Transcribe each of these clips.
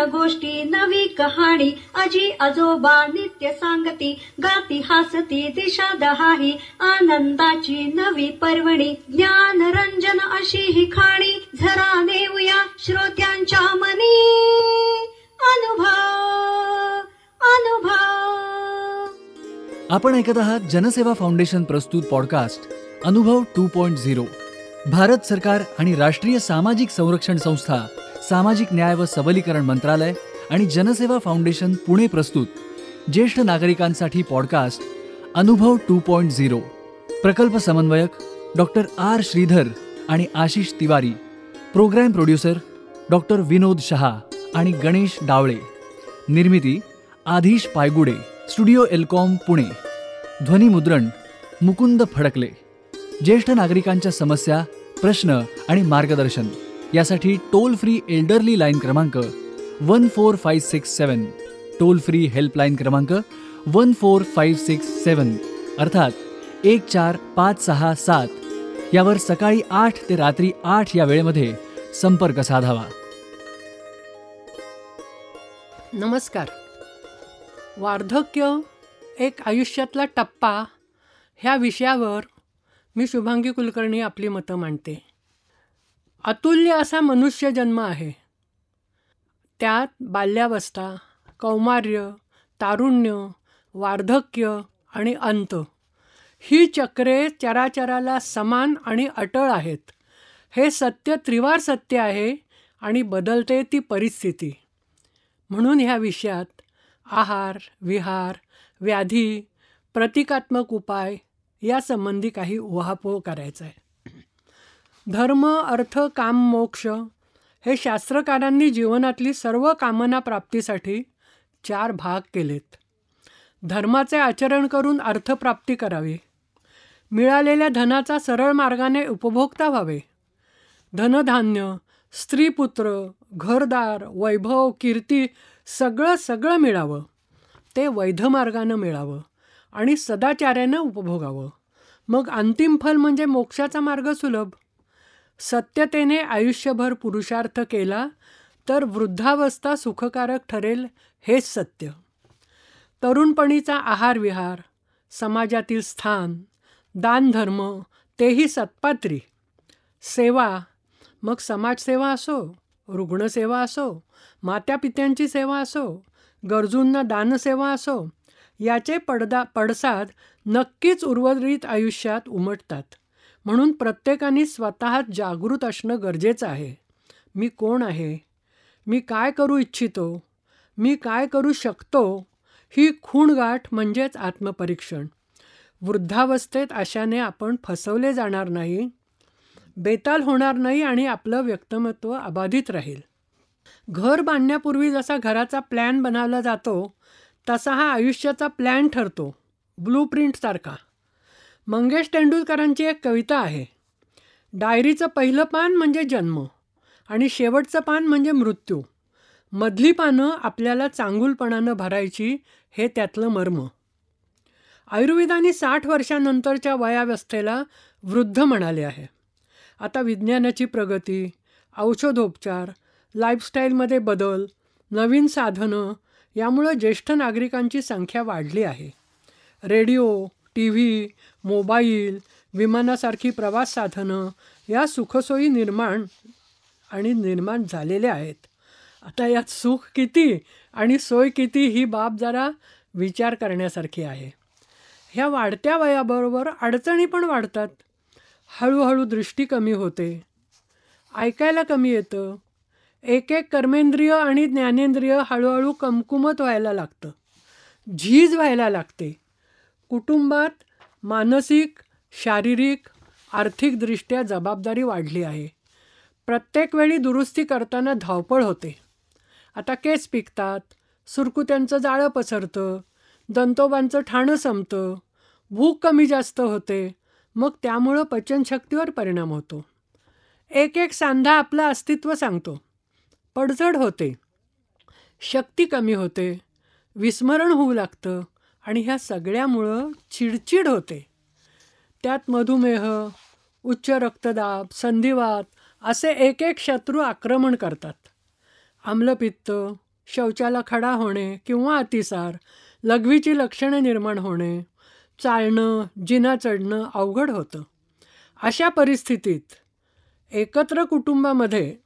गोष्टी नवी कहाणी आजी आजोबा नित्य सांगती गाती हसती दिशा दहाही आनंदाची नवी पर्वणी ज्ञान रंजन अशी ही खाणी झरा नेऊया श्रोत्यांच्या मनी अनुभव अनुभव. आपण ऐकत आहात जनसेवा फाउंडेशन प्रस्तुत पॉडकास्ट अनुभव 2.0. भारत सरकार आणि राष्ट्रीय सामाजिक संरक्षण संस्था, सामाजिक न्याय व सबलीकरण मंत्रालय आणि जनसेवा फाउंडेशन पुणे प्रस्तुत ज्येष्ठ नागरिकांसाठी पॉडकास्ट अनुभव 2.0. प्रकल्प समन्वयक डॉक्टर आर श्रीधर आणि Ashish Tiwari, programme producer doctor Vinod Shah आणि गणेश डावळे, निर्मिती आधीश पायगुडे, स्टुडिओ एल्कॉम पुणे, ध्वनिमुद्रण मुकुंद फडकले. ज्येष्ठ नागरिकांच्या समस्या, प्रश्न आणि मार्गदर्शन यासाठी टोल फ्री एल्डरली लाईन क्रमांक 14567, टोल फ्री हेल्पलाईन क्रमांक 14567 अर्थात 14567 यावर सकाळी 8 ते रात्री 8 या वेळेमध्ये संपर्क साधावा. नमस्कार. वार्धक्य एक आयुष्यातला टप्पा ह्या विषयावर मी शुभांगी कुलकर्णी आपली मतं मांडते. अतुल्य असा मनुष्य जन्म आहे. त्यात बाल्यावस्था, कौमार्य, तारुण्य, वार्धक्य आणि अंत ही चक्रे चराचराला समान आणि अटळ आहेत. हे सत्य त्रिवार सत्य आहे आणि बदलते ती परिस्थिती. म्हणून ह्या विषयात आहार, विहार, व्याधी, प्रतिकात्मक उपाय यासंबंधी काही उहापोह करायचा आहे. धर्म, अर्थ, काम, मोक्ष हे शास्त्रकारांनी जीवनातली सर्व कामना प्राप्तीसाठी 4 भाग केलेत. धर्माचे आचरण करून अर्थप्राप्ती करावी. मिळालेल्या धनाचा सरळ मार्गाने उपभोक्ता व्हावे. धनधान्य, स्त्रीपुत्र, घरदार, वैभव, कीर्ती सगळं मिळावं. ते वैध मार्गानं मिळावं आणि सदाचार्यानं उपभोगावं. मग अंतिम फल म्हणजे मोक्षाचा मार्ग सुलभ. सत्यतेने आयुष्यभर पुरुषार्थ केला तर वृद्धावस्था सुखकारक ठरेल, हेच सत्य. तरुणपणीचा आहार विहार, समाजातील स्थान, दानधर्म तेही सत्पात्री. सेवा, मग समाजसेवा असो, रुग्णसेवा असो, मातापित्यांची सेवा असो, गरजूंना दानसेवा असो, याचे पडसाद नक्कीच उर्वरित आयुष्यात उमटतात. म्हणून प्रत्येकाने स्वतःत जागृत असणं गरजेचं आहे. मी कोण आहे? मी काय करू इच्छितो? मी काय करू शकतो? ही खूणगाठ म्हणजेच आत्मपरीक्षण. वृद्धावस्थेत अशाने आपण फसवले जाणार नाही, बेताल होणार नाही आणि आपलं व्यक्तिमत्व अबाधित राहील. घर बांधण्यापूर्वी जसा घराचा प्लॅन बनवला जातो तसा हा आयुष्याचा प्लॅन ठरतो, ब्लूप्रिंटसारखा. मंगेश तेंडुलकरांची एक कविता आहे. डायरीचं पहिलं पान म्हणजे जन्म आणि शेवटचं पान म्हणजे मृत्यू. मधली पानं आपल्याला चांगुलपणानं भरायची, हे त्यातलं मर्म. आयुर्वेदाने 60 वर्षांनंतरच्या वयावस्थेला वृद्ध म्हणाले आहे. आता विज्ञानाची प्रगती, औषधोपचार, लाईफस्टाईलमध्ये बदल, नवीन साधनं यामुळं ज्येष्ठ नागरिकांची संख्या वाढली आहे. रेडिओ, टी व्ही, मोबाईल, विमानासारखी प्रवास साधनं या सुखसोयी निर्माण झालेल्या आहेत. आता यात सुख किती आणि सोय किती ही बाब जरा विचार करण्यासारखी आहे. ह्या वाढत्या वयाबरोबर अडचणी पण वाढतात. हळूहळू दृष्टी कमी होते, ऐकायला कमी येतं, एक कर्मेंद्रिय आणि ज्ञानेंद्रिय हळूहळू कमकुमत व्हायला लागतं, झीज व्हायला लागते. कुटुंबात मानसिक, शारीरिक, आर्थिकदृष्ट्या जबाबदारी वाढली आहे. प्रत्येक वेळी दुरुस्ती करताना धावपळ होते. आता केस पिकतात, सुरकुत्यांचं जाळं पसरतं, दंतोबांचं ठाणं संपतं, भूक कमी जास्त होते. मग त्यामुळं पचनशक्तीवर परिणाम होतो. एक सांधा आपलं अस्तित्व सांगतो, पडझड होते, शक्ती कमी होते, विस्मरण होऊ लागतं आणि ह्या सगळ्यामुळं चिडचिड होते. त्यात मधुमेह, उच्च रक्तदाब, संधिवात असे एक शत्रू आक्रमण करतात. आम्लपित्त, शौचाला खडा होणे किंवा अतिसार, लघवीची लक्षणे निर्माण होणे, चालणं जिना चढणं अवघड होतं. अशा परिस्थितीत एकत्र कुटुंबामध्ये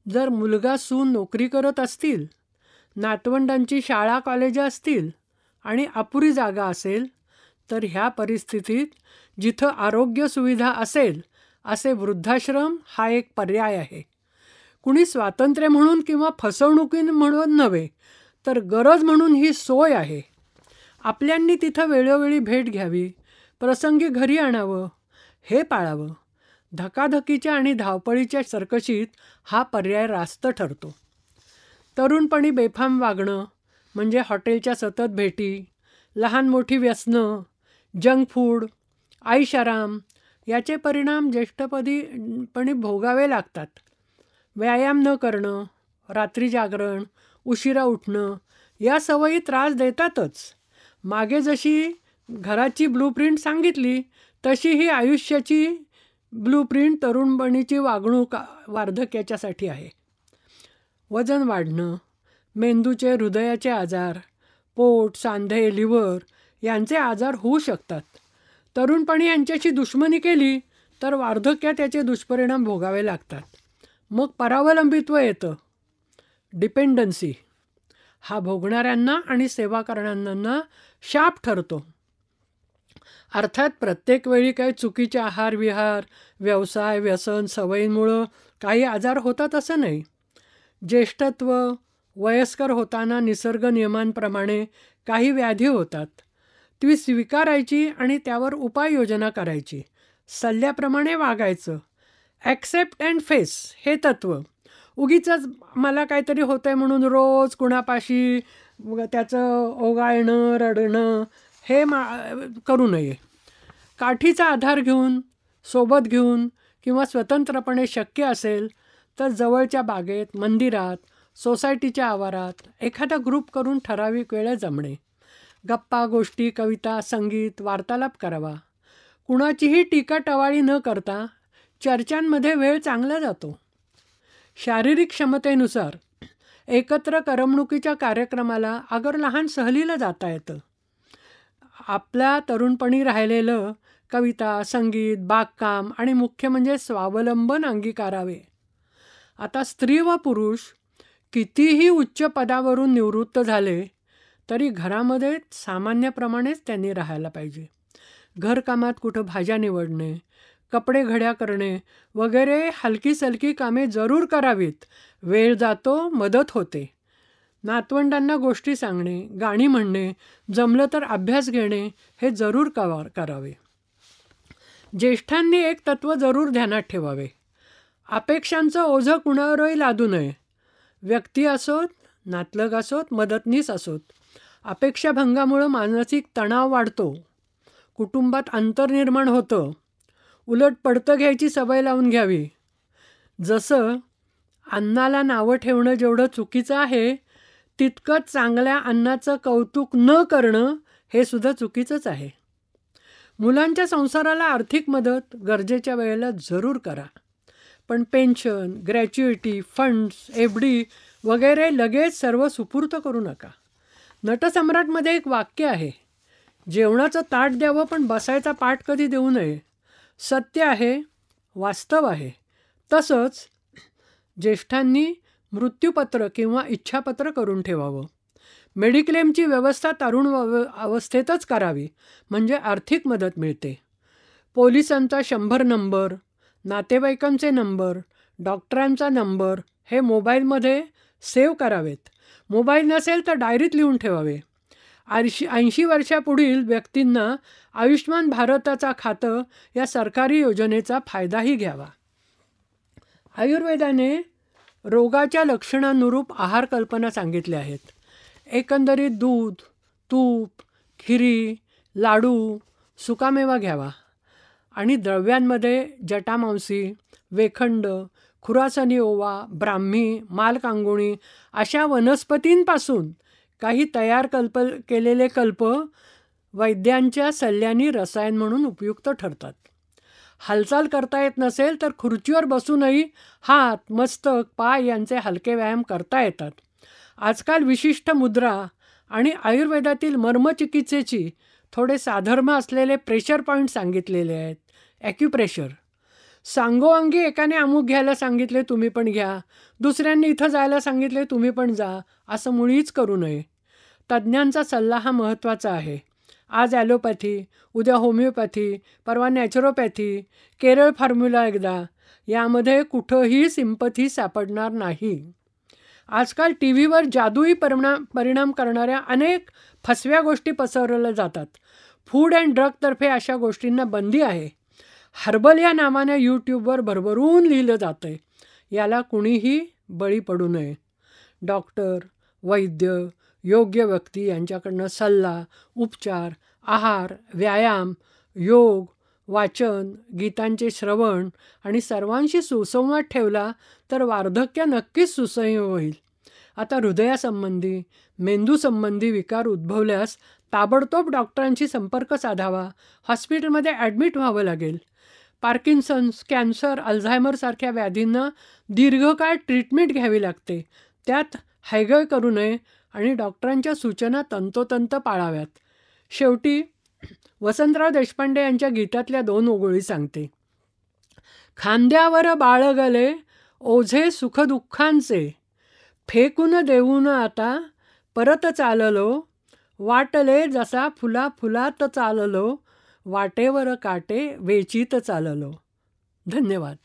जर मुलगा सून नोकरी करत असतील, नातवंडांची शाळा कॉलेजं असतील आणि अपुरी जागा असेल, तर ह्या परिस्थितीत जिथं आरोग्य सुविधा असेल असे वृद्धाश्रम हा एक पर्याय आहे. कुणी स्वातंत्र्य म्हणून किंवा फसवणुकी म्हणून नव्हे, तर गरज म्हणून ही सोय आहे. आपल्यांनी तिथं वेळोवेळी भेट घ्यावी, प्रसंगी घरी आणावं, हे पाळावं. धकाधकीच्या आणि धावपळीच्या सर्कशीत हा पर्याय रास्त ठरतो. तरुणपणी बेफाम वागणं म्हणजे हॉटेलच्या सतत भेटी, लहान मोठी व्यसनं, जंक फूड, ऐषाराम याचे परिणाम ज्येष्ठपणी भोगावे लागतात. व्यायाम न करणं, रात्री जागरण, उशिरा उठणं या सवयी त्रास देतातच. मागे जशी घराची ब्लूप्रिंट सांगितली तशी ही आयुष्याची ब्लूप्रिंट तरुणपणीची वागणूक वार्धक्याच्यासाठी आहे. वजन वाढणं, मेंदूचे हृदयाचे आजार, पोट, सांधे, लिव्हर यांचे आजार होऊ शकतात. तरुणपणी यांच्याशी दुश्मनी केली तर वार्धक्यात याचे दुष्परिणाम भोगावे लागतात. मग परावलंबित्व येतं, डिपेंडन्सी. हा भोगणाऱ्यांना आणि सेवा करणाऱ्यांना शाप ठरतो. अर्थात प्रत्येक वेळी काही चुकीचे आहार विहार, व्यवसाय, व्यसन, सवयींमुळं काही आजार होतात असं नाही. ज्येष्ठत्व, वयस्कर होताना निसर्ग नियमांप्रमाणे काही व्याधी होतात. ती स्वीकारायची आणि त्यावर उपाययोजना करायची. सल्ल्याप्रमाणे वागायचं. ॲक्सेप्ट अँड फेस हे तत्त्व. उगीचंच मला काहीतरी होतं आहे म्हणून रोज कुणापाशी त्याचं ओगाळणं, रडणं हे करू नये. काठीचा आधार घेऊन, सोबत घेऊन किंवा स्वतंत्रपणे शक्य असेल तर जवळच्या बागेत, मंदिरात, सोसायटीच्या आवारात एखादा ग्रुप करून ठराविक वेळ जमणे. गप्पा गोष्टी, कविता, संगीत, वार्तालाप करावा. कुणाचीही टीका टवाळी न करता चर्चांमध्ये वेळ चांगला जातो. शारीरिक क्षमतेनुसार एकत्र करमणुकीच्या कार्यक्रमाला अगर लहान सहलीला जाता येतं. आपल्या तरुणपणी राहिलेलं कविता, संगीत, बागकाम आणि मुख्य म्हणजे स्वावलंबन अंगीकारावे. आता स्त्री व पुरुष कितीही उच्च पदावरून निवृत्त झाले तरी घरामध्ये सामान्यप्रमाणेच त्यांनी राहायला पाहिजे. घरकामात कुठं भाज्या निवडणे, कपडे घड्या करणे वगैरे हलकी सलकी कामे जरूर करावीत. वेळ जातो, मदत होते. नातवंडांना गोष्टी सांगणे, गाणी म्हणणे, जमलं तर अभ्यास घेणे हे जरूर करावे. ज्येष्ठांनी एक तत्त्व जरूर ध्यानात ठेवावे. अपेक्षांचं ओझं कुणावरही लादू नये. व्यक्ती असोत, नातलग असोत, मदतनीस असोत. अपेक्षाभंगामुळं मानसिक तणाव वाढतो, कुटुंबात अंतर निर्माण होतं. उलट पडतं घ्यायची सवय लावून घ्यावी. जसं अन्नाला नावं ठेवणं जेवढं चुकीचं आहे, तितकंच चांगल्या अन्नाचं कौतुक न करणं हे सुद्धा चुकीचंच आहे. मुलांच्या संसाराला आर्थिक मदत गरजेच्या वेळेला जरूर करा. पण पेन्शन, ग्रॅच्युइटी, फंड्स, एफ.डी. वगैरे लगेच सर्व सुपूर्त करू नका. नटसम्राटमध्ये एक वाक्य आहे, जेवणाचं ताट द्यावं पण बसायचा पाठ कधी देऊ नये. सत्य आहे, वास्तव आहे. तसंच ज्येष्ठांनी मृत्यूपत्र किंवा इच्छापत्र करून ठेवावं. मेडिक्लेमची व्यवस्था तरुण अवस्थेतच करावी, म्हणजे आर्थिक मदत मिळते. पोलिसांचा 100 नंबर, नातेवाईकांचे नंबर, डॉक्टरांचा नंबर हे मोबाईलमध्ये सेव्ह करावेत. मोबाईल नसेल तर डायरीत लिहून ठेवावे. 80 वर्षापुढील व्यक्तींना आयुष्मान भारताचा खातं या सरकारी योजनेचा फायदाही घ्यावा. आयुर्वेदाने रोगाच्या लक्षणानुरूप आहार कल्पना सांगितल्या आहेत. एकंदरीत दूध, तूप, खिरी, लाडू, सुकामेवा घ्यावा आणि द्रव्यांमध्ये जटामांसी, वेखंड, खुरासनी ओवा, ब्राह्मी, मालकांगुणी अशा वनस्पतींपासून काही तयार केलेले कल्प वैद्यांच्या सल्ल्याने रसायन म्हणून उपयुक्त ठरतात. हालचाल करता येत नसेल तर खुर्चीवर बसूनही हात, मस्तक, पाय यांचे हलके व्यायाम करता येतात. आजकाल विशिष्ट मुद्रा आणि आयुर्वेदातील मर्मचिकित्सेची थोडे साधर्म असलेले प्रेशर पॉईंट सांगितलेले आहेत. ॲक्युप्रेशर. सांगोआंगी एकाने अमुक घ्यायला सांगितले तुम्ही पण घ्या, दुसऱ्यांनी इथं जायला सांगितले तुम्ही पण जा, असं मुळीच करू नये. तज्ज्ञांचा सल्ला हा महत्त्वाचा आहे. आज ॲलोपॅथी, उद्या होमिओपॅथी, परवा नॅचरोपॅथी, केरळ फॉर्म्युला एकदा, यामध्ये कुठंही सिंपथी सापडणार नाही. आजकाल टी व्हीवर जादुई परिणाम करणाऱ्या अनेक फसव्या गोष्टी पसरवल्या जातात. फूड अँड ड्रगतर्फे अशा गोष्टींना बंदी आहे. हर्बल या नावाने यूट्यूबवर भरभरून लिहिलं जातं आहे. याला कुणीही बळी पडू नये. डॉक्टर, वैद्य, योग्य व्यक्ती यांच्याकडनं सल्ला, उपचार, आहार, व्यायाम, योग, वाचन, गीतांचे श्रवण आणि सर्वांशी सुसंवाद ठेवला तर वार्धक्य नक्कीच सुसह्य होईल. आता हृदयासंबंधी, मेंदूसंबंधी विकार उद्भवल्यास ताबडतोब डॉक्टरांशी संपर्क साधावा. हॉस्पिटलमध्ये ॲडमिट व्हावं लागेल. पार्किन्सन्स, कॅन्सर, अल्झायमरसारख्या व्याधींना दीर्घकाळ ट्रीटमेंट घ्यावी लागते. त्यात हैगय करू नये आणि डॉक्टरांच्या सूचना तंतोतंत पाळाव्यात. शेवटी वसंतराव देशपांडे यांच्या गीतातल्या 2 ओळी सांगते. खांद्यावर बाळगले ओझे सुखदुःखांचे, फेकून देऊन आता परत चाललो, वाटले जसा फुला फुलात चाललो, वाटेवर काटे वेचीत चाललो. धन्यवाद.